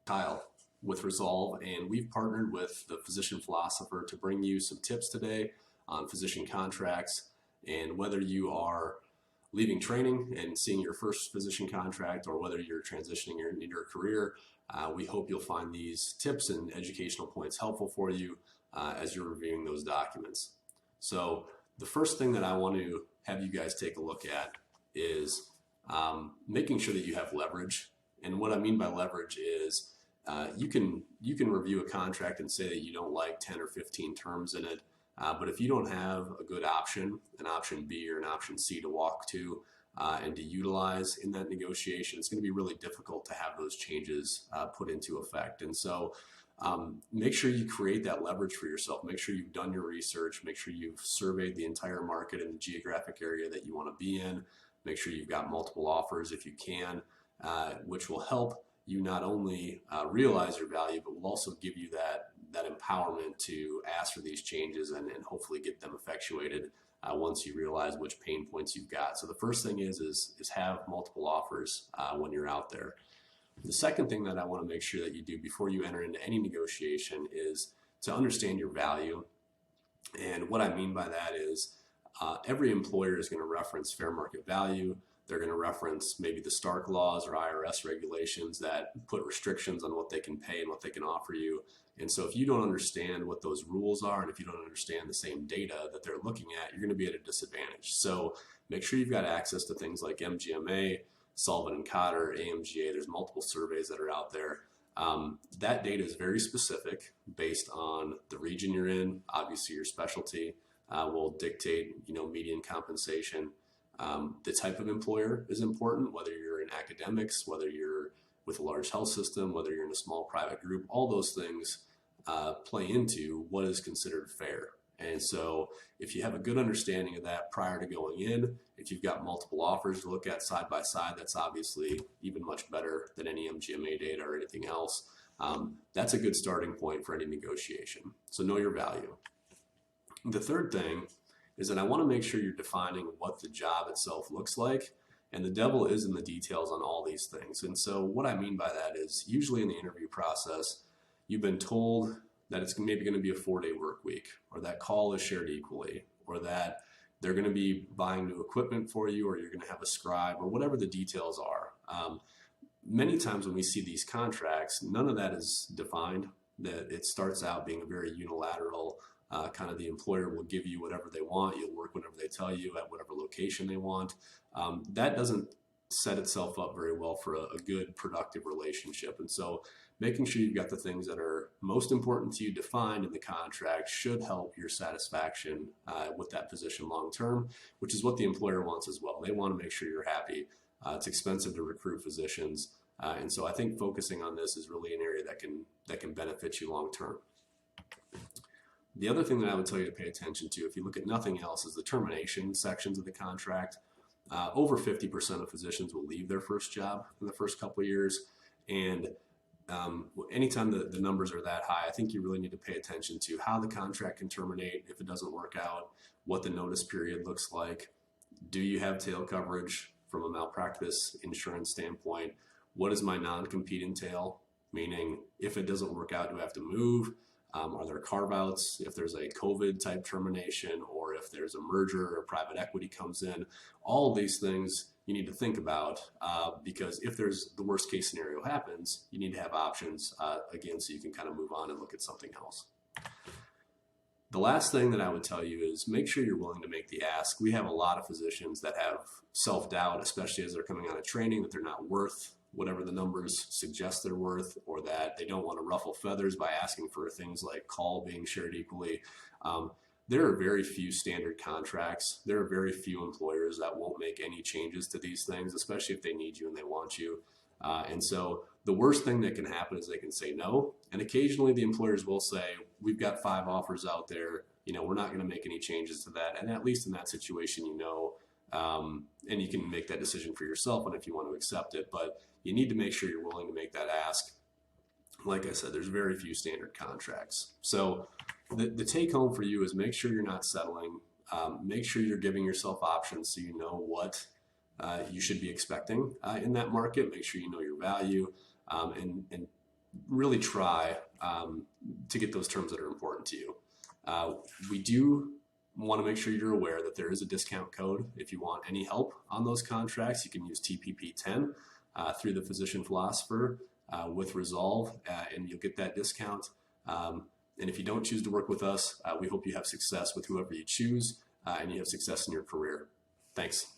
Kyle with Resolve, and we've partnered with the Physician Philosopher to bring you some tips today on physician contracts. And whether you are leaving training and seeing your first physician contract, or whether you're transitioning in your career, we hope you'll find these tips and educational points helpful for you as you're reviewing those documents. So the first thing that I want to have you guys take a look at is making sure that you have leverage. And what I mean by leverage is you can review a contract and say that you don't like 10 or 15 terms in it, but if you don't have a good option, an option B or an option C to walk to and to utilize in that negotiation, it's going to be really difficult to have those changes put into effect. And so make sure you create that leverage for yourself. Make sure you've done your research. Make sure you've surveyed the entire market and the geographic area that you want to be in. Make sure you've got multiple offers if you can, which will help you not only realize your value, but will also give you that empowerment to ask for these changes and hopefully get them effectuated once you realize which pain points you've got. So the first thing is have multiple offers when you're out there. The second thing that I want to make sure that you do before you enter into any negotiation is to understand your value. And what I mean by that is every employer is going to reference fair market value. They're going to reference maybe the Stark laws or IRS regulations that put restrictions on what they can pay and what they can offer you. And so if you don't understand what those rules are, and if you don't understand the same data that they're looking at, you're going to be at a disadvantage. So make sure you've got access to things like MGMA, Sullivan and Cotter, AMGA. There's multiple surveys that are out there. That data is very specific based on the region you're in. Obviously, your specialty will dictate, median compensation. The type of employer is important, whether you're in academics, whether you're with a large health system, whether you're in a small private group. All those things play into what is considered fair. And so if you have a good understanding of that prior to going in, if you've got multiple offers to look at side by side, that's obviously even much better than any MGMA data or anything else. That's a good starting point for any negotiation. So know your value. The third thing is that I want to make sure you're defining what the job itself looks like. And the devil is in the details on all these things. And so what I mean by that is usually in the interview process, you've been told that it's maybe going to be a 4-day work week, or that call is shared equally, or that they're going to be buying new equipment for you, or you're going to have a scribe, or whatever the details are. Many times when we see these contracts, none of that is defined. That it starts out being a very unilateral kind of the employer will give you whatever they want. You'll work whenever they tell you at whatever location they want. That doesn't set itself up very well for a good, productive relationship. And so making sure you've got the things that are most important to you defined in the contract should help your satisfaction with that position long term, which is what the employer wants as well. They want to make sure you're happy. It's expensive to recruit physicians. And so I think focusing on this is really an area that can benefit you long term. The other thing that I would tell you to pay attention to, if you look at nothing else, is the termination sections of the contract. Over 50% of physicians will leave their first job in the first couple of years. And anytime the numbers are that high, I think you really need to pay attention to how the contract can terminate if it doesn't work out, what the notice period looks like. Do you have tail coverage from a malpractice insurance standpoint? What does my non-compete entail? Meaning, if it doesn't work out, do I have to move? Are there carve-outs if there's a COVID type termination, or if there's a merger or private equity comes in? All of these things you need to think about because if there's the worst case scenario happens, you need to have options again, so you can kind of move on and look at something else. The last thing that I would tell you is make sure you're willing to make the ask. We have a lot of physicians that have self-doubt, especially as they're coming out of training, that they're not worth whatever the numbers suggest they're worth, or that they don't want to ruffle feathers by asking for things like call being shared equally. There are very few standard contracts. There are very few employers that won't make any changes to these things, especially if they need you and they want you. And so the worst thing that can happen is they can say no. And occasionally the employers will say, we've got 5 offers out there. We're not going to make any changes to that. And at least in that situation, and you can make that decision for yourself and if you want to accept it. But you need to make sure you're willing to make that ask. Like I said, there's very few standard contracts. So the take home for you is make sure you're not settling. Make sure you're giving yourself options so you know what you should be expecting in that market. Make sure you know your value. And really try to get those terms that are important to you. We do want to make sure you're aware that there is a discount code. If you want any help on those contracts, you can use TPP10 through the physician philosopher with Resolve, and you'll get that discount. And if you don't choose to work with us, we hope you have success with whoever you choose and you have success in your career. Thanks.